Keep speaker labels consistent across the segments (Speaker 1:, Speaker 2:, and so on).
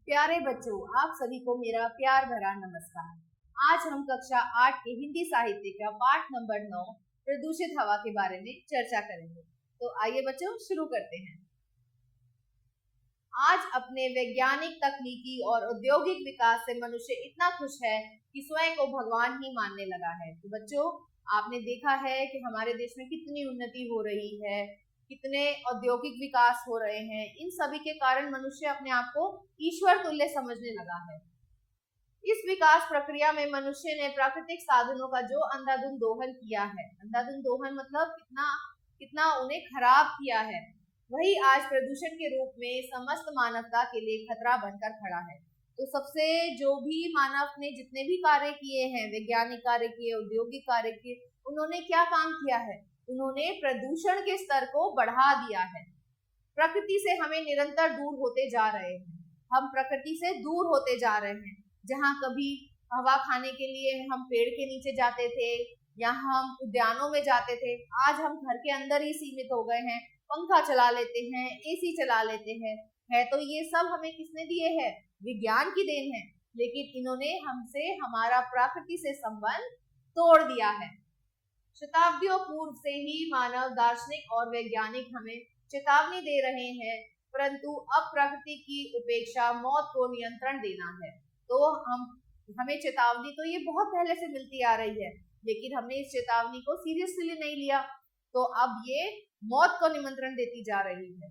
Speaker 1: प्यारे बच्चों, आप सभी को मेरा प्यार भरा नमस्कार। आज हम कक्षा 8 के हिंदी साहित्य का पाठ नंबर 9 प्रदूषित हवा के बारे में चर्चा करेंगे। तो आइए बच्चों शुरू करते हैं। आज अपने वैज्ञानिक, तकनीकी और औद्योगिक विकास से मनुष्य इतना खुश है कि स्वयं को भगवान ही मानने लगा है। तो बच्चों, आपने देखा है कि हमारे देश में कितनी उन्नति हो रही है, कितने औद्योगिक विकास हो रहे हैं। इन सभी के कारण मनुष्य अपने आप को ईश्वर तुल्य समझने लगा है। इस विकास प्रक्रिया में मनुष्य ने प्राकृतिक साधनों का जो अंधाधुंध दोहन किया है, अंधाधुंध दोहन मतलब कितना उन्हें खराब किया है, वही आज प्रदूषण के रूप में समस्त मानवता के लिए खतरा बनकर खड़ा है। तो सबसे जो भी मानव ने जितने भी कार्य किए हैं, वैज्ञानिक कार्य किए, औद्योगिक कार्य किए, उन्होंने क्या काम किया है? उन्होंने प्रदूषण के स्तर को बढ़ा दिया है। प्रकृति से हमें निरंतर दूर होते जा रहे हैं। हम प्रकृति से दूर होते जा रहे हैं। जहाँ कभी हवा खाने के लिए हम पेड़ के नीचे जाते थे या हम उद्यानों में जाते थे, आज हम घर के अंदर ही सीमित हो गए हैं। पंखा चला लेते हैं, एसी चला लेते हैं। है तो ये सब हमें किसने दिए हैं? विज्ञान की देन है। लेकिन इन्होंने हमसे हमारा प्रकृति से संबंध तोड़ दिया है। शताब्दियों पूर्व से ही मानव दार्शनिक और वैज्ञानिक हमें चेतावनी दे रहे हैं, परंतु अब प्रकृति की उपेक्षा मौत को नियंत्रण देना है। तो हमें चेतावनी तो ये बहुत पहले से मिलती आ रही है, लेकिन हमने इस चेतावनी को सीरियसली नहीं लिया, तो अब ये मौत को निमंत्रण देती जा रही है।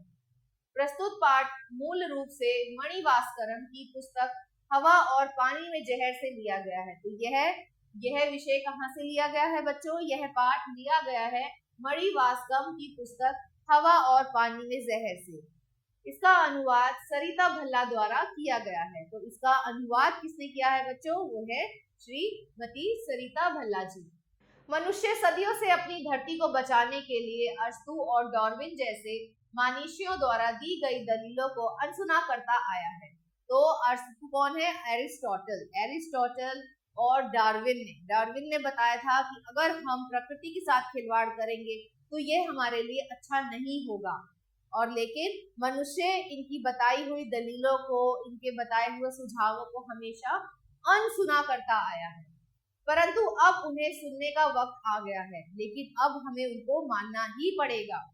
Speaker 1: प्रस्तुत पाठ मूल रूप से मणि भास्करन की पुस्तक हवा और पानी में जहर से लिया गया है। तो यह विषय कहाँ से लिया गया है बच्चों? यह पाठ लिया गया है मणि भास्करन की पुस्तक हवा और पानी में जहर से। इसका अनुवाद सरिता भल्ला द्वारा किया गया है। तो इसका अनुवाद किसने किया है बच्चों? वो है श्रीमती सरिता भल्ला जी। मनुष्य सदियों से अपनी धरती को बचाने के लिए अरस्तू और डार्विन जैसे मानीषियों द्वारा दी गई दलीलों को अनसुना करता आया है। तो अरस्तू कौन है? एरिस्टोटल और डार्विन ने बताया था कि अगर हम प्रकृति के साथ खिलवाड़ करेंगे तो ये हमारे लिए अच्छा नहीं होगा। और लेकिन मनुष्य इनकी बताई हुई दलीलों को, इनके बताए हुए सुझावों को हमेशा अनसुना करता आया है, परंतु अब उन्हें सुनने का वक्त आ गया है। लेकिन अब हमें उनको मानना ही पड़ेगा।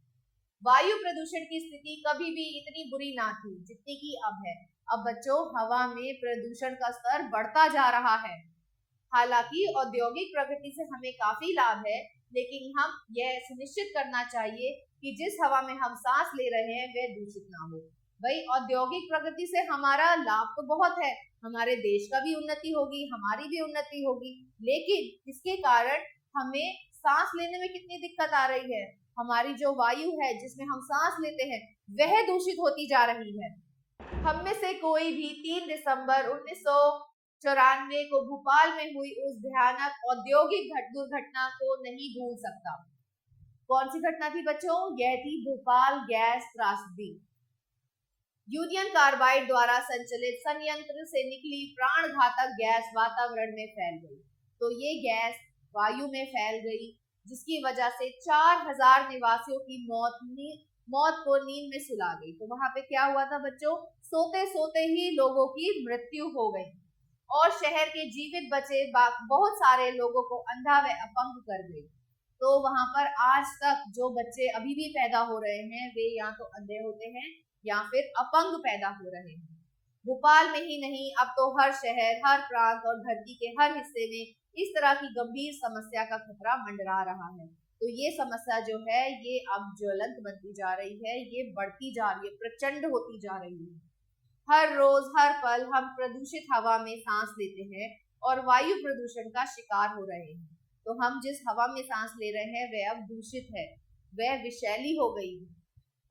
Speaker 1: वायु प्रदूषण की स्थिति कभी भी इतनी बुरी ना थी जितनी की अब है। अब बच्चों, हवा में प्रदूषण का स्तर बढ़ता जा रहा है। हालांकि औद्योगिक प्रगति से हमें काफी लाभ है, लेकिन हम यह सुनिश्चित करना चाहिए कि जिस हवा में हम सांस ले रहे हैं वह दूषित ना हो। भाई, औद्योगिक प्रगति से हमारा लाभ तो बहुत है, हमारे देश का भी उन्नति होगी, हमारी भी उन्नति होगी, लेकिन इसके कारण हमें सांस लेने में कितनी दिक्कत आ रही है। हमारी जो वायु है जिसमें हम सांस लेते हैं वह दूषित होती जा रही है। हम में से कोई भी 3 दिसंबर 1994 को भोपाल में हुई उस भयानक औद्योगिक दुर्घटना को नहीं भूल सकता। कौन सी घटना थी बच्चों? यह थी भोपाल गैस त्रासदी। यूनियन कार्बाइड द्वारा संचालित संयंत्र से निकली प्राणघातक गैस वातावरण में फैल गई। तो ये गैस वायु में फैल गई, जिसकी वजह से 4000 निवासियों की मौत को नींद में सुला गई। तो वहां पे क्या हुआ था बच्चों? सोते सोते ही लोगों की मृत्यु हो गई और शहर के जीवित बचे बहुत सारे लोगों को अंधा व अपंग कर गई। तो वहां पर आज तक जो बच्चे अभी भी पैदा हो रहे हैं वे या तो अंधे होते हैं या फिर अपंग पैदा हो रहे हैं। भोपाल में ही नहीं, अब तो हर शहर, हर प्रांत और धरती के हर हिस्से में इस तरह की गंभीर समस्या का खतरा मंडरा रहा है। तो ये समस्या जो है ये अब ज्वलंत बनती जा रही है, ये बढ़ती जा रही है, प्रचंड होती जा रही है। हर रोज, हर पल हम प्रदूषित हवा में सांस लेते हैं और वायु प्रदूषण का शिकार हो रहे हैं। तो हम जिस हवा में सांस ले रहे हैं वह अब दूषित है, वह विषैली हो गई है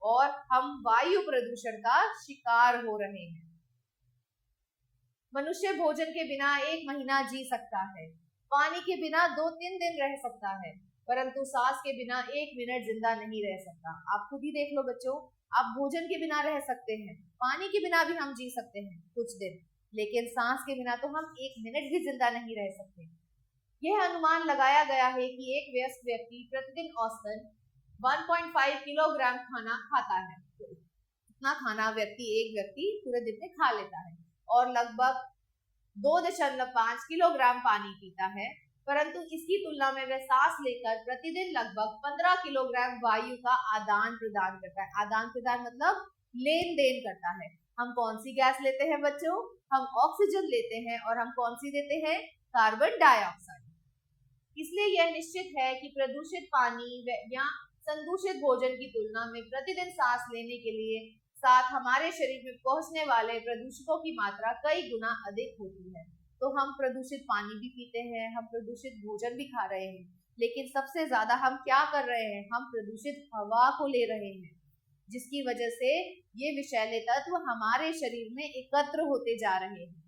Speaker 1: और हम वायु प्रदूषण का शिकार हो रहे हैं। मनुष्य भोजन के बिना 1 महीना जी सकता है, पानी के बिना 2-3 दिन रह सकता है, परंतु सांस के बिना 1 मिनट जिंदा नहीं रह सकता। आप खुद ही देख लो बच्चों, आप भोजन के बिना रह सकते हैं, पानी के बिना भी हम जी सकते हैं कुछ दिन, लेकिन सांस के बिना तो हम 1 मिनट भी जिंदा नहीं रह सकते। यह अनुमान लगाया गया है कि एक वयस्क व्यक्ति प्रतिदिन औसतन 1.5 किलोग्राम खाना खाता है। तो इतना खाना एक व्यक्ति पूरे दिन में खा लेता है और लगभग 2.5 किलोग्राम पानी पीता है, परंतु इसकी तुलना में वह सांस लेकर प्रतिदिन लगभग 15 किलोग्राम वायु का आदान प्रदान करता है। आदान प्रदान मतलब लेन देन करता है। हम कौन सी गैस लेते हैं बच्चों? हम ऑक्सीजन लेते हैं, और हम कौन सी देते हैं? Carbon dioxide. इसलिए यह निश्चित है कि प्रदूषित पानी या संदूषित भोजन की तुलना में प्रतिदिन सांस लेने के लिए साथ हमारे शरीर में पहुंचने वाले प्रदूषकों की मात्रा कई गुना अधिक होती है। तो हम प्रदूषित पानी भी पीते हैं, हम प्रदूषित भोजन भी खा रहे हैं, लेकिन सबसे ज्यादा हम क्या कर रहे हैं? हम प्रदूषित हवा को ले रहे हैं, जिसकी वजह से ये विषैले तत्व हमारे शरीर में एकत्र होते जा रहे हैं।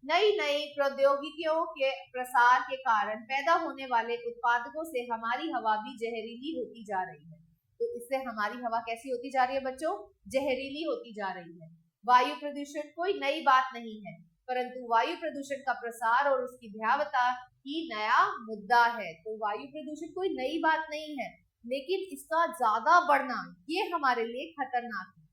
Speaker 1: नई नई प्रौद्योगिकियों के प्रसार के कारण पैदा होने वाले उत्पादकों से हमारी हवा भी जहरीली होती जा रही है। तो इससे हमारी हवा कैसी होती जा रही है बच्चों? जहरीली होती जा रही है। वायु प्रदूषण कोई नई बात नहीं है, परंतु वायु प्रदूषण का प्रसार और उसकी भयावता ही नया मुद्दा है। तो वायु प्रदूषण कोई नई बात नहीं है, लेकिन इसका ज्यादा बढ़ना ये हमारे लिए खतरनाक है।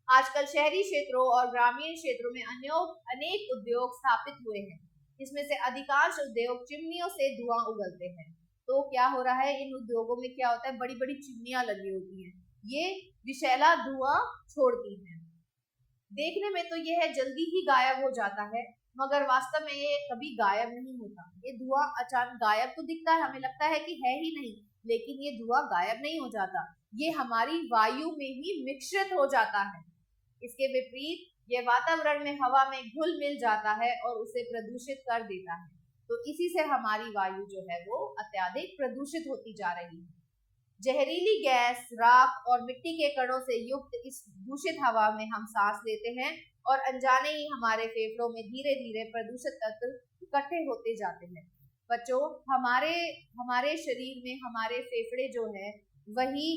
Speaker 1: आजकल शहरी क्षेत्रों और ग्रामीण क्षेत्रों में अनेक उद्योग स्थापित हुए हैं। इसमें से अधिकांश उद्योग चिमनियों से धुआं उगलते हैं। तो क्या हो रहा है? इन उद्योगों में क्या होता है? बड़ी बड़ी चिमनियां लगी होती हैं, ये विषैला धुआं छोड़ती हैं। देखने में तो यह जल्दी ही गायब हो जाता है, मगर वास्तव में ये कभी गायब नहीं होता। ये धुआं अचानक गायब तो दिखता है, हमें लगता है कि है ही नहीं, लेकिन ये धुआं गायब नहीं हो जाता, ये हमारी वायु में ही मिश्रित हो जाता है। इसके विपरीत यह वातावरण में हवा में घुल मिल जाता है और उसे प्रदूषित कर देता है। तो इसी से हमारी वायु जो है वो अत्यधिक प्रदूषित होती जा रही है। जहरीली गैस, राख और मिट्टी के कणों से युक्त इस दूषित हवा में हम सांस लेते हैं और अनजाने ही हमारे फेफड़ों में धीरे धीरे प्रदूषित तत्व इकट्ठे होते जाते हैं। बच्चों, हमारे शरीर में हमारे फेफड़े जो है वही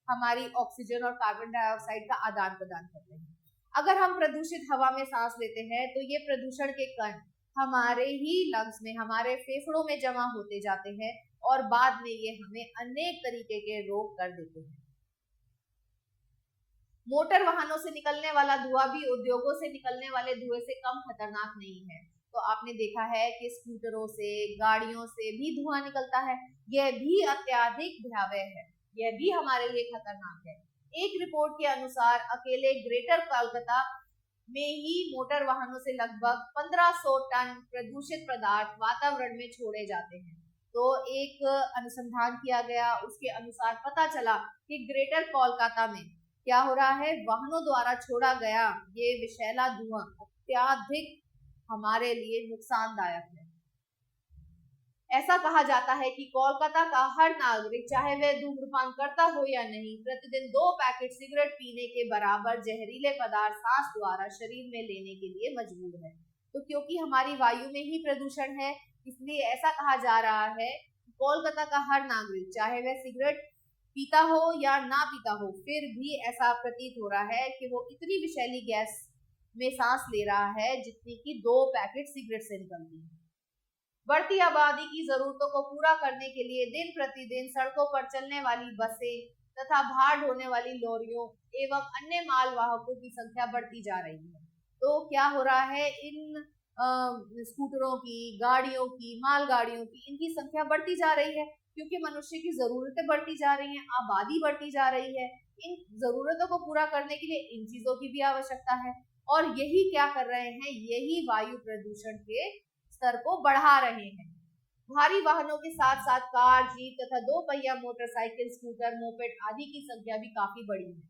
Speaker 1: हमारी ऑक्सीजन और कार्बन डाइऑक्साइड का आदान प्रदान करते हैं। अगर हम प्रदूषित हवा में सांस लेते हैं तो ये प्रदूषण के कण हमारे ही लंग्स में, हमारे फेफड़ों में जमा होते जाते हैं और बाद में ये हमें अनेक तरीके के रोग कर देते हैं। मोटर वाहनों से निकलने वाला धुआं भी उद्योगों से निकलने वाले धुएं से कम खतरनाक नहीं है। तो आपने देखा है कि स्कूटरों से, गाड़ियों से भी धुआं निकलता है, यह भी अत्यधिक भयावह है, यह भी हमारे लिए खतरनाक है। एक रिपोर्ट के अनुसार अकेले ग्रेटर कोलकाता में ही मोटर वाहनों से लगभग 1500 टन प्रदूषित पदार्थ वातावरण में छोड़े जाते हैं। तो एक अनुसंधान किया गया, उसके अनुसार पता चला कि ग्रेटर कोलकाता में क्या हो रहा है? वाहनों द्वारा छोड़ा गया ये विषैला धुआं अत्यधिक हमारे लिए नुकसानदायक है। ऐसा कहा जाता है कि कोलकाता का हर नागरिक, चाहे वह धूम्रपान करता हो या नहीं, प्रतिदिन 2 पैकेट सिगरेट पीने के बराबर जहरीले पदार्थ सांस द्वारा शरीर में लेने के लिए मजबूर है। तो क्योंकि हमारी वायु में ही प्रदूषण है, इसलिए ऐसा कहा जा रहा है कि कोलकाता का हर नागरिक, चाहे वह सिगरेट पीता हो या ना पीता हो, फिर भी ऐसा प्रतीत हो रहा है कि वो इतनी विषैली गैस में सांस ले रहा है जितनी कि 2 पैकेट सिगरेट से निकलती है। बढ़ती आबादी की जरूरतों को पूरा करने के लिए दिन प्रतिदिन सड़कों पर चलने वाली बसें तथा भार ढोने वाली लॉरियों एवं अन्य माल वाहकों की संख्या बढ़ती जा रही है। तो क्या हो रहा है? इन स्कूटरों की, गाड़ियों की, मालगाड़ियों की, इनकी संख्या बढ़ती जा रही है क्योंकि मनुष्य की जरूरतें बढ़ती जा रही हैं, आबादी बढ़ती जा रही है। इन जरूरतों को पूरा करने के लिए इन चीजों की भी आवश्यकता है, और यही क्या कर रहे हैं? यही वायु प्रदूषण के स्तर को बढ़ा रहे हैं। भारी वाहनों के साथ साथ कार, जीप तथा 2 पहिया मोटरसाइकिल, स्कूटर, मोपेड आदि की संख्या भी काफी बड़ी है।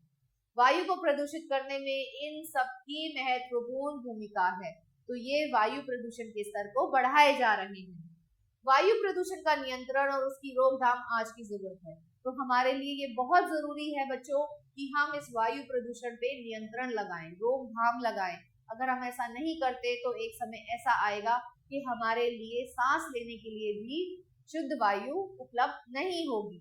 Speaker 1: वायु को प्रदूषित करने में इन सबकी महत्वपूर्ण भूमिका है। तो ये वायु प्रदूषण के स्तर को बढ़ाए जा रहे हैं। वायु प्रदूषण का नियंत्रण और उसकी रोकथाम आज की जरूरत है। तो हमारे लिए ये बहुत जरूरी है बच्चों कि हम इस वायु प्रदूषण पे नियंत्रण लगाएं, रोकथाम लगाएं। अगर हम ऐसा नहीं करते तो एक समय ऐसा आएगा कि हमारे लिए सांस लेने के लिए भी शुद्ध वायु उपलब्ध नहीं होगी,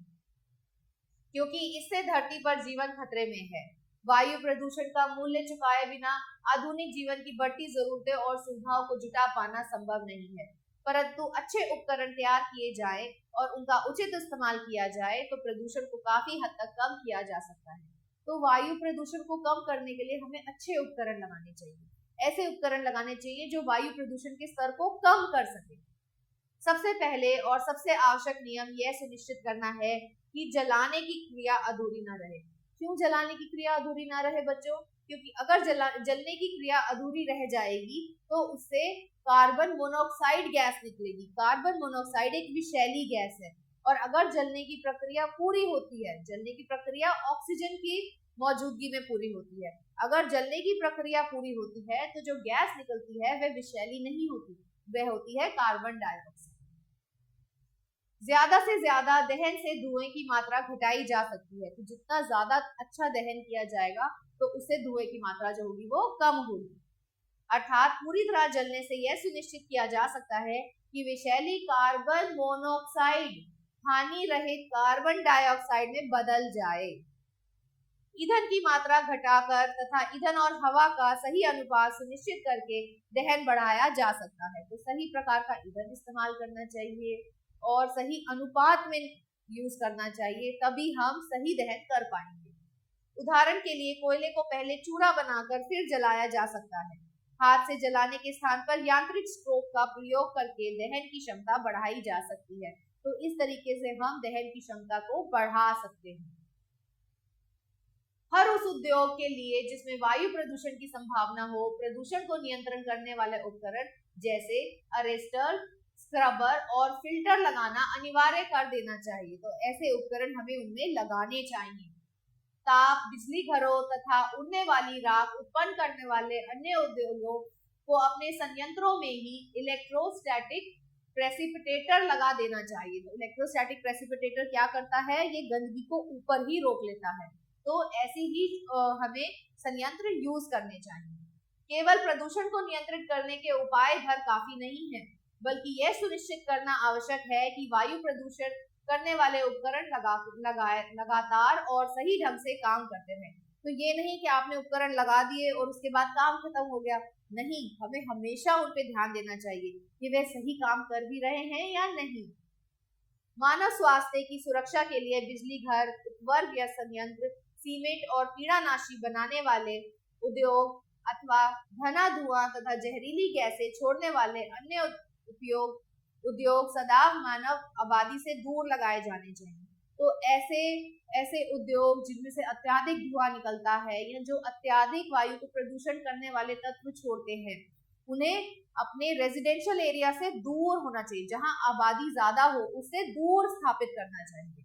Speaker 1: क्योंकि इससे धरती पर जीवन खतरे में है। वायु प्रदूषण का मूल्य चुकाए बिना आधुनिक जीवन की बढ़ती जरूरतें और सुविधाओं को जुटा पाना संभव नहीं है, परंतु अच्छे उपकरण तैयार किए जाए और उनका उचित इस्तेमाल किया जाए तो प्रदूषण को काफी हद तक कम किया जा सकता है। तो वायु प्रदूषण को कम करने के लिए हमें अच्छे उपकरण लगाने चाहिए, ऐसे उपकरण लगाने चाहिए जो वायु प्रदूषण के स्तर को कम कर सके। सबसे पहले और सबसे आवश्यक नियम यह सुनिश्चित करना है कि जलाने की क्रिया अधूरी न रहे। क्यों जलाने की क्रिया अधूरी न रहे बच्चों? क्योंकि अगर जलने की क्रिया अधूरी रह जाएगी तो उससे कार्बन मोनोऑक्साइड गैस निकलेगी। कार्बन मोनोऑक्साइड एक विषैली गैस है और अगर जलने की प्रक्रिया पूरी होती है, जलने की प्रक्रिया ऑक्सीजन की मौजूदगी में पूरी होती है, अगर जलने की प्रक्रिया पूरी होती है तो जो गैस निकलती है वह विषैली नहीं होती, वह होती है कार्बन डाइऑक्साइड। ज्यादा से ज्यादा दहन से धुएं की मात्रा घटाई जा सकती है, तो जितना ज्यादा अच्छा दहन किया जाएगा तो उससे धुएं की मात्रा जो होगी वो कम होगी। अर्थात पूरी तरह जलने से यह सुनिश्चित किया जा सकता है कि विषैली कार्बन मोनोऑक्साइड हानि रहित कार्बन डाइऑक्साइड में बदल जाए। ईंधन की मात्रा घटाकर तथा ईंधन और हवा का सही अनुपात सुनिश्चित करके दहन बढ़ाया जा सकता है। तो सही प्रकार का ईंधन इस्तेमाल करना चाहिए और सही अनुपात में यूज करना चाहिए, तभी हम सही दहन कर पाएंगे। उदाहरण के लिए कोयले को पहले चूरा बनाकर फिर जलाया जा सकता है। हाथ से जलाने के स्थान पर यांत्रिक स्ट्रोक का प्रयोग करके दहन की क्षमता बढ़ाई जा सकती है। तो इस तरीके से हम दहन की क्षमता को बढ़ा सकते हैं। हर उस उद्योग के लिए जिसमें वायु प्रदूषण की संभावना हो, प्रदूषण को नियंत्रण करने वाले उपकरण जैसे अरेस्टर, स्क्रबर और फिल्टर लगाना अनिवार्य कर देना चाहिए। तो ऐसे उपकरण हमें उनमें लगाने चाहिए। ताप, बिजली घरों तथा उड़ने वाली राख उत्पन्न करने वाले अन्य उद्योगों को अपने संयंत्रों में ही इलेक्ट्रोस्टैटिक प्रेसिपिटेटर लगा देना चाहिए। तो इलेक्ट्रोस्टैटिक प्रेसिपिटेटर क्या करता है? ये गंदगी को ऊपर ही रोक लेता है। तो ऐसे ही हमें संयंत्र यूज करने चाहिए। केवल प्रदूषण को नियंत्रित करने के उपाय भर काफी नहीं है, बल्कि यह सुनिश्चित करना आवश्यक है कि वायु प्रदूषण करने वाले उपकरण लगातार और सही ढंग से काम करते रहें। तो ये नहीं कि आपने उपकरण लगा दिए और उसके बाद काम खत्म हो गया, नहीं, हमें हमेशा उन पे ध्यान देना चाहिए कि वे सही काम कर भी रहे हैं या नहीं। मानव स्वास्थ्य की सुरक्षा के लिए बिजली घर, उपवर्ग या संयंत्र, सीमेंट और कीड़ानाशी बनाने वाले उद्योग अथवा घना धुआं तथा जहरीली गैसें छोड़ने वाले अन्य उद्योग सदैव मानव आबादी से दूर लगाए जाने चाहिए। तो ऐसे उद्योग जिनमें से अत्यधिक धुआं निकलता है या जो अत्यधिक वायु को प्रदूषण करने वाले तत्व छोड़ते हैं, उन्हें अपने रेजिडेंशियल एरिया से दूर होना चाहिए। जहां आबादी ज्यादा हो उससे दूर स्थापित करना चाहिए।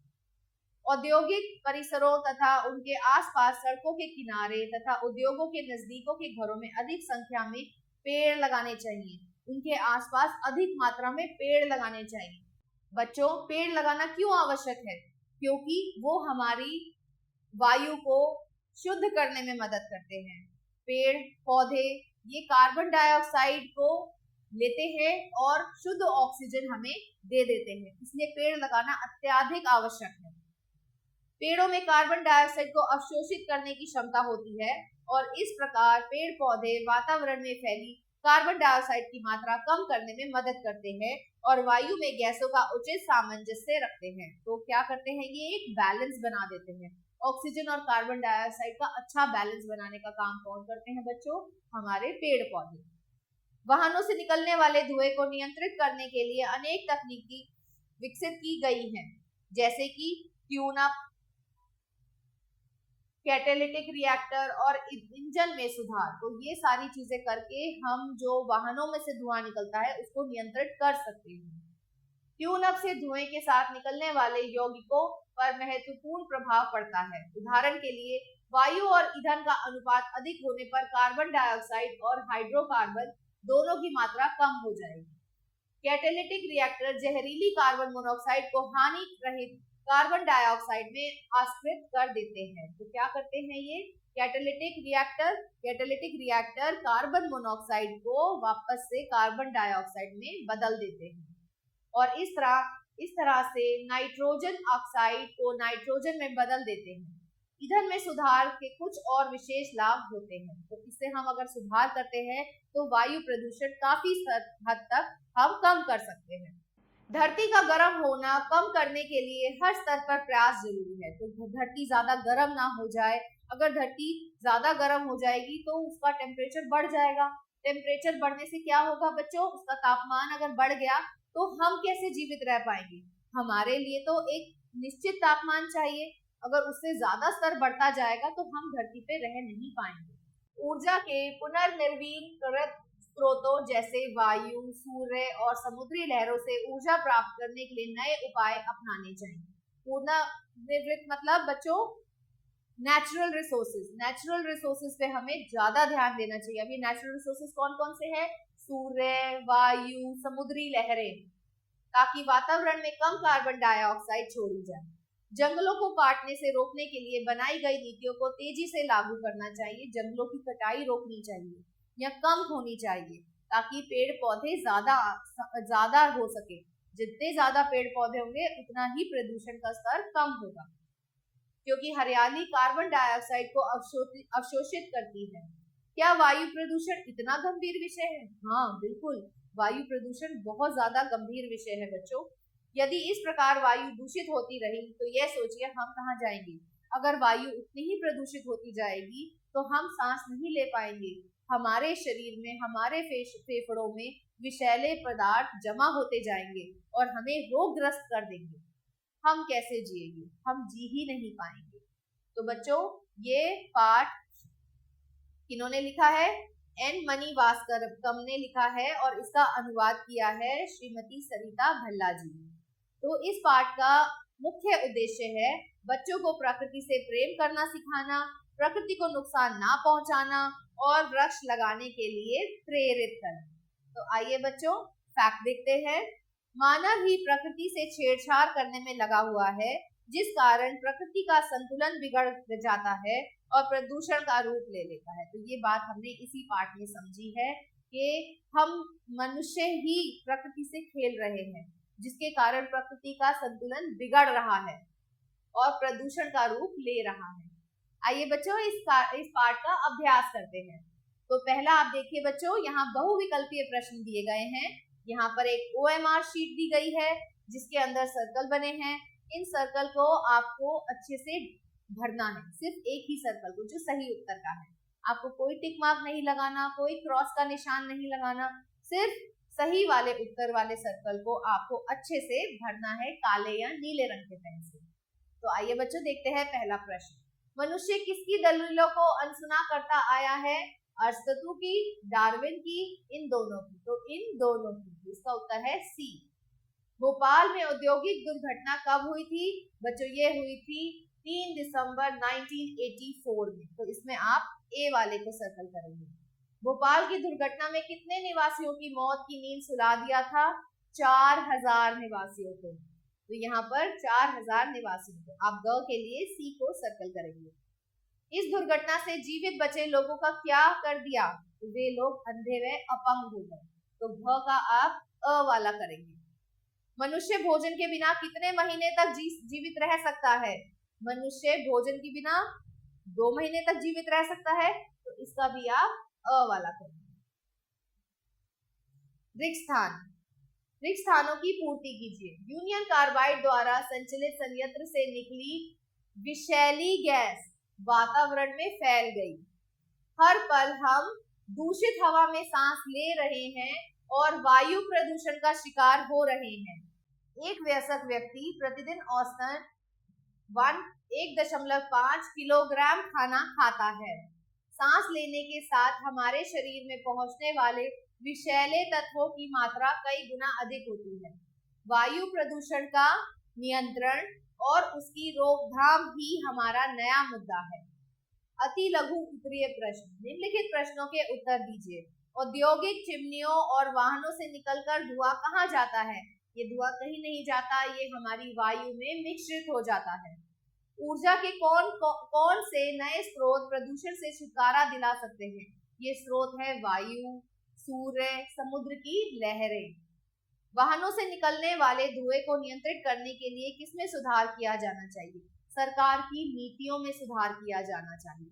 Speaker 1: औद्योगिक परिसरों तथा उनके आसपास सड़कों के किनारे तथा उद्योगों के नजदीकों के घरों में अधिक संख्या में पेड़ लगाने चाहिए। उनके आसपास अधिक मात्रा में पेड़ लगाने चाहिए। बच्चों, पेड़ लगाना क्यों आवश्यक है? क्योंकि वो हमारी वायु को शुद्ध करने में मदद करते हैं। पेड़ पौधे ये कार्बन डाइऑक्साइड को लेते हैं और शुद्ध ऑक्सीजन हमें दे देते हैं, इसलिए पेड़ लगाना अत्यधिक आवश्यक है। पेड़ों में कार्बन डाइऑक्साइड को अवशोषित करने की क्षमता होती है और इस प्रकार पेड़ पौधे वातावरण में फैली कार्बन डाइऑक्साइड की मात्रा कम करने में मदद करते हैं और वायु में गैसों का उचित सामंजस्य रखते हैं। तो क्या करते हैं? ये एक बैलेंस बना देते हैं। ऑक्सीजन और कार्बन डाइऑक्साइड का अच्छा बैलेंस बनाने का काम कौन करते हैं बच्चों? हमारे पेड़ पौधे। वाहनों से निकलने वाले धुएं को नियंत्रित करने के लिए अनेक तकनीकी विकसित की गई हैं, जैसे कि ट्यून अप, कैटेलिटिक रिएक्टर और इंजन में सुधार। तो ये सारी चीजें करके हम जो वाहनों में से धुआं निकलता है उसको नियंत्रित कर सकते हैं। ट्यून अप से धुएं के साथ निकलने वाले यौगिकों पर महत्वपूर्ण प्रभाव पड़ता है। उदाहरण के लिए वायु और ईंधन का अनुपात अधिक होने पर कार्बन डाइऑक्साइड और हाइड्रोकार्बन दोनों की मात्रा कम हो जाएगी। कैटेलिटिक रिएक्टर जहरीली कार्बन मोनोऑक्साइड को हानि रहित कार्बन डाइऑक्साइड में आश्रित कर देते हैं। तो क्या करते हैं ये कैटेलिटिक रिएक्टर कार्बन मोनोऑक्साइड को वापस से कार्बन डाइऑक्साइड में बदल देते हैं और इस तरह से नाइट्रोजन ऑक्साइड को नाइट्रोजन में बदल देते हैं। ईंधन में सुधार के कुछ और विशेष लाभ होते हैं। तो इससे हम अगर सुधार करते हैं तो वायु प्रदूषण काफी हद तक हम कम कर सकते हैं। धरती का गर्म होना कम करने के लिए हर स्तर पर प्रयास जरूरी है। तो धरती ज्यादा गर्म ना हो जाए। अगर धरती ज्यादा गर्म हो जाएगी तो उसका टेम्परेचर बढ़ जाएगा टेम्परेचर बढ़ने से क्या होगा बच्चों, उसका तापमान अगर बढ़ गया तो हम कैसे जीवित रह पाएंगे। हमारे लिए तो एक निश्चित तापमान चाहिए, अगर उससे ज्यादा स्तर बढ़ता जाएगा तो हम धरती पे रह नहीं पाएंगे। ऊर्जा के पुनर्नवीनीकृत स्रोतों जैसे वायु, सूर्य और समुद्री लहरों से ऊर्जा प्राप्त करने के लिए नए उपाय अपनाने चाहिए। पुनर्नवीनीकृत मतलब बच्चों नेचुरल रिसोर्सेज पे हमें ज्यादा ध्यान देना चाहिए। अभी नेचुरल रिसोर्सेज कौन कौन से हैं, सूर्य, वायु, समुद्री लहरें, ताकि वातावरण में कम कार्बन डाइऑक्साइड छोड़ी जाए। जंगलों को काटने से रोकने के लिए बनाई गई नीतियों को तेजी से लागू करना चाहिए। जंगलों की कटाई रोकनी चाहिए या कम होनी चाहिए, ताकि पेड़ पौधे ज्यादा हो सके। जितने ज्यादा पेड़ पौधे होंगे उतना ही प्रदूषण का स्तर कम होगा, क्योंकि हरियाली कार्बन डाइऑक्साइड को अवशोषित करती है। क्या वायु प्रदूषण इतना गंभीर विषय है? हाँ बिल्कुल, वायु प्रदूषण बहुत ज्यादा गंभीर विषय है बच्चों। यदि इस प्रकार वायु दूषित होती रही तो यह सोचिए हम कहाँ जाएंगे। अगर वायु उतनी ही प्रदूषित होती जाएगी तो हम सांस नहीं ले पाएंगे। हमारे शरीर में, हमारे फेफड़ों में विषैले पदार्थ जमा होते जाएंगे और हमें रोगग्रस्त कर देंगे। हम कैसे जिएंगे? हम जी ही नहीं पाएंगे। तो बच्चों ये पाठ किन्होंने लिखा है? एन मणिवासकरम ने लिखा है और इसका अनुवाद किया है श्रीमती सरिता भल्ला जी ने। तो इस पाठ का मुख्य उद्देश्य है बच्चों को प्रकृति से प्रेम करना सिखाना, प्रकृति को नुकसान ना पहुंचाना और वृक्ष लगाने के लिए प्रेरित करना। तो आइए बच्चों फैक्ट देखते हैं। मानव ही प्रकृति से छेड़छाड़ करने में लगा हुआ है, जिस कारण प्रकृति का संतुलन बिगड़ जाता है और प्रदूषण का रूप ले लेता है। तो ये बात हमने इसी पाठ में समझी है कि हम मनुष्य ही प्रकृति से खेल रहे हैं, जिसके कारण प्रकृति का संतुलन बिगड़ रहा है और प्रदूषण का रूप ले रहा है। आइए बच्चों इस पाठ का अभ्यास करते हैं। तो पहला आप देखिए बच्चों, यहाँ बहुविकल्पीय प्रश्न दिए गए हैं। यहाँ पर एक OMR शीट दी गई है जिसके अंदर सर्कल बने हैं। इन सर्कल को आपको अच्छे से भरना है, सिर्फ एक ही सर्कल को जो सही उत्तर का है। आपको कोई टिक मार्क नहीं लगाना, कोई क्रॉस का निशान नहीं लगाना, सिर्फ सही वाले उत्तर वाले सर्कल को आपको अच्छे से भरना है काले या नीले रंग के पेन से। तो आइए बच्चों देखते हैं पहला प्रश्न। मनुष्य किसकी दलीलों को अनसुना करता आया है? अरस्तू की, डार्विन की, इन दोनों की। तो इन दोनों की, इसका उत्तर है सी। भोपाल में औद्योगिक दुर्घटना कब हुई थी? बच्चों ये हुई थी 3 दिसंबर 1984 में। तो इसमें आप ए वाले को सर्कल करेंगे। भोपाल की दुर्घटना में कितने निवासियों की मौत की नींद सुला दिया था? 4000 निवासियों को। तो यहाँ पर 4000 निवासियों को। आप ग के लिए सी को सर्कल करेंगे। इस दुर्घटना से जीवित बचे लोगों का क्या कर दिया? तो वे लोग अंधे व अपंग हो गए। तो भ का आप अ वाला करेंगे। मनुष्य भोजन के बिना कितने महीने तक जीवित रह सकता है? मनुष्य भोजन के बिना 2 महीने तक जीवित रह सकता है। तो इसका भी आप अ वाला करेंगे। रिक्त स्थानों की पूर्ति कीजिए। यूनियन कार्बाइड द्वारा संचालित संयंत्र से निकली विषैली गैस वातावरण में फैल गई। हर पल हम दूषित हवा में सांस ले रहे हैं और वायु प्रदूषण का शिकार हो रहे हैं। एक वयस्क व्यक्ति प्रतिदिन औसतन 1.5 किलोग्राम खाना खाता है। सांस लेने के साथ हमारे शरीर में पहुंचने वाले विषैले तत्वों की मात्रा कई गुना अधिक होती है। वायु प्रदूषण का नियंत्रण और उसकी रोकथाम ही हमारा नया मुद्दा है। अति लघु उत्तरीय प्रश्न। निम्नलिखित प्रश्नों के उत्तर दीजिए। औद्योगिक चिमनियों और वाहनों से निकलकर धुआं कहाँ जाता है? ये धुआं कहीं नहीं जाता, ये हमारी वायु में मिश्रित हो जाता है। ऊर्जा के कौन से नए स्रोत प्रदूषण से छुटकारा दिला सकते हैं? ये स्रोत है वायु, सूर्य, समुद्र की लहरें। वाहनों से निकलने वाले धुएं को नियंत्रित करने के लिए किसमें सुधार किया जाना चाहिए? सरकार की नीतियों में सुधार किया जाना चाहिए।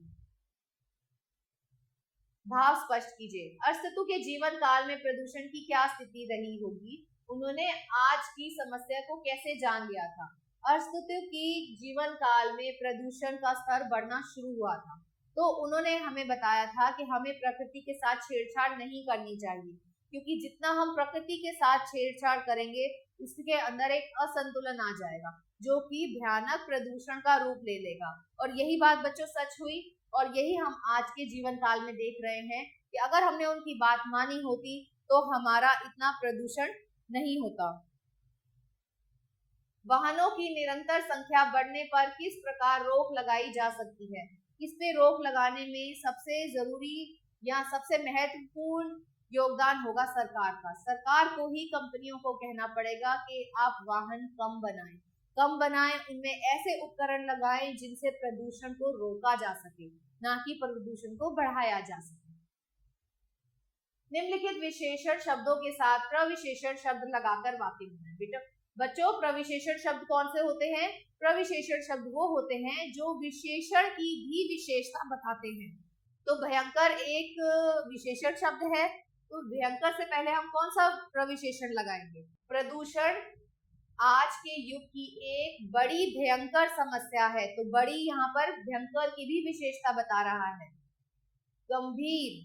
Speaker 1: भाव स्पष्ट कीजिए। अरस्तु के जीवन काल में प्रदूषण की क्या स्थिति रही होगी? उन्होंने आज की समस्या को कैसे जान लिया था? अरस्तु की जीवन काल में प्रदूषण का स्तर बढ़ना शुरू हुआ था। तो उन्होंने हमें बताया था कि हमें प्रकृति के साथ छेड़छाड़ नहीं करनी चाहिए, क्योंकि जितना हम प्रकृति के साथ छेड़छाड़ करेंगे उसके अंदर एक असंतुलन आ जाएगा जो कि भयानक प्रदूषण का रूप ले लेगा। और यही बात बच्चों सच हुई, और यही हम आज के जीवन काल में देख रहे हैं कि अगर हमने उनकी बात मानी होती तो हमारा इतना प्रदूषण नहीं होता। वाहनों की निरंतर संख्या बढ़ने पर किस प्रकार रोक लगाई जा सकती है? इस पे रोक लगाने में सबसे जरूरी या सबसे महत्वपूर्ण योगदान होगा सरकार का। सरकार को ही कंपनियों को कहना पड़ेगा कि आप वाहन कम बनाएं, उनमें ऐसे उपकरण लगाएं जिनसे प्रदूषण को रोका जा सके, ना कि प्रदूषण को बढ़ाया जा सके। निम्नलिखित विशेषण शब्दों के साथ प्रविशेषण शब्द लगाकर वाक्य बनाएं। बेटा बच्चों, प्रविशेषण शब्द कौन से होते हैं? प्रविशेषण शब्द वो होते हैं जो विशेषण की भी विशेषता बताते हैं। तो भयंकर एक विशेषण शब्द है, तो भयंकर से पहले हम कौन सा प्रविशेषण लगाएंगे? प्रदूषण आज के युग की एक बड़ी भयंकर समस्या है, तो बड़ी यहाँ पर भयंकर की भी विशेषता बता रहा है। गंभीर,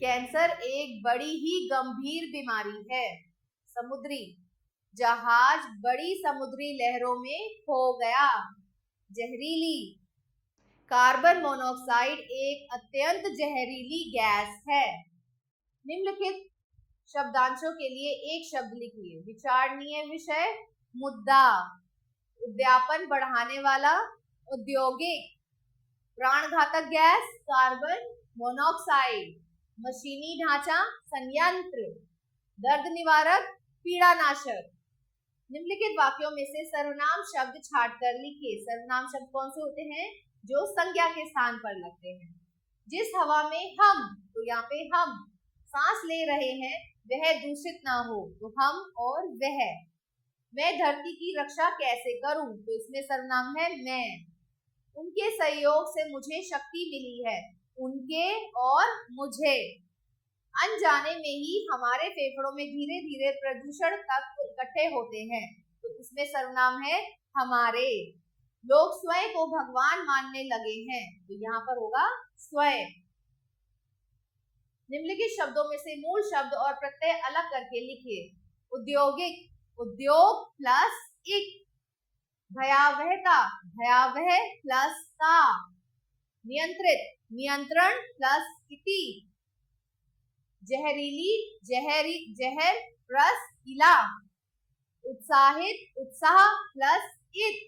Speaker 1: कैंसर एक बड़ी ही गंभीर बीमारी है। समुद्री, जहाज बड़ी समुद्री लहरों में खो गया। जहरीली, कार्बन मोनोऑक्साइड एक अत्यंत जहरीली गैस है। निम्नलिखित शब्दांशों के लिए एक शब्द लिखिए। विचारणीय विषय, मुद्दा, उद्यापन बढ़ाने वाला, औद्योगिक, प्राणघातक गैस कार्बन मोनोऑक्साइड, मशीनी ढांचा संयंत्र, दर्द निवारक पीड़ानाशक। निम्नलिखित वाक्यों में से सर्वनाम शब्द छांटकर लिखिए। सर्वनाम शब्द कौन से होते हैं? जो संज्ञा के स्थान पर लगते हैं। जिस हवा में हम, तो यहाँ पे हम सांस ले रहे हैं वह दूषित ना हो, तो हम और वह। मैं धरती की रक्षा कैसे करूं, तो इसमें सर्वनाम है मैं। उनके सहयोग से मुझे शक्ति मिली है, उनके और मुझे। अनजाने में ही हमारे फेफड़ों में धीरे धीरे प्रदूषण तत्व इकट्ठे होते हैं, तो इसमें सर्वनाम है हमारे। लोग स्वयं को भगवान मानने लगे हैं, तो यहाँ पर होगा स्वयं। निम्नलिखित शब्दों में से मूल शब्द और प्रत्यय अलग करके लिखिए। उद्योगिक, उद्योग प्लस इक। भयावहता, भयावह प्लस ता। नियंत्रित, नियंत्रण प्लस इति। जहरीली, जहर प्लस इला। उत्साहित, उत्साह प्लस इत।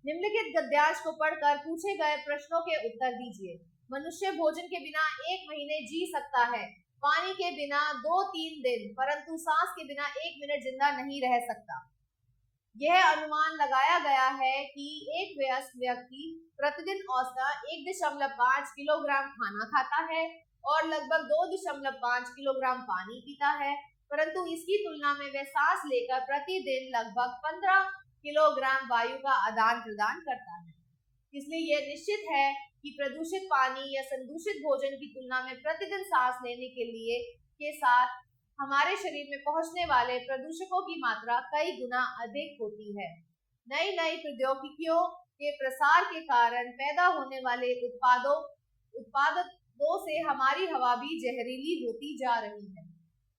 Speaker 1: निम्नलिखित गद्यांश को पढ़कर पूछे गए प्रश्नों के उत्तर दीजिए। मनुष्य भोजन के बिना 1 महीने जी सकता है, पानी के बिना 2-3 दिन, परंतु सांस के बिना 1 मिनट जिंदा नहीं रह सकता। यह अनुमान लगाया गया है कि एक वयस्क व्यक्ति प्रतिदिन औसतन 1.5 किलोग्राम खाना खाता है और लगभग 2.5 किलोग्राम पानी पीता है, परंतु इसकी तुलना में वह सांस लेकर प्रतिदिन लगभग 15 किलोग्राम वायु का आदान प्रदान करता है। इसलिए यह निश्चित है कि प्रदूषित पानी या संदूषित भोजन की तुलना में प्रतिदिन सांस लेने के साथ हमारे शरीर में पहुंचने वाले प्रदूषकों की मात्रा कई गुना अधिक होती है। नई नई प्रौद्योगिकियों के प्रसार के कारण पैदा होने वाले उत्पादों से हमारी हवा भी जहरीली होती जा रही है।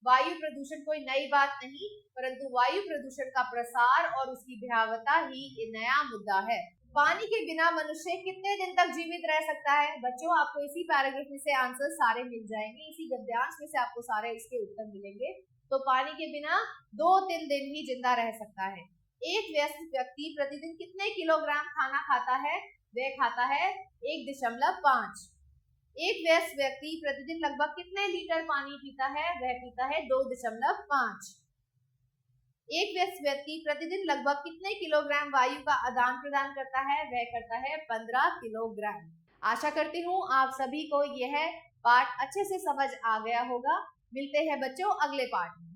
Speaker 1: वायु प्रदूषण कोई नई बात नहीं, परंतु वायु प्रदूषण का प्रसार और उसकी भयावहता ही एक नया मुद्दा है। पानी के बिना मनुष्य कितने दिन तक जीवित रह सकता है? बच्चों, आपको इसी पैराग्राफ में से आंसर सारे मिल जाएंगे, इसी गद्यांश में से आपको सारे इसके उत्तर मिलेंगे। तो पानी के बिना 2-3 दिन ही जिंदा रह सकता है। एक वयस्क व्यक्ति प्रतिदिन कितने किलोग्राम खाना खाता है? वह खाता है 1.5। एक वयस्क व्यक्ति प्रतिदिन लगभग कितने लीटर पानी पीता है? वह पीता है 2.5। एक वयस्क व्यक्ति प्रतिदिन लगभग कितने किलोग्राम वायु का आदान प्रदान करता है? वह करता है 15 किलोग्राम। आशा करती हूँ आप सभी को यह पाठ अच्छे से समझ आ गया होगा। मिलते हैं बच्चों अगले पाठ में।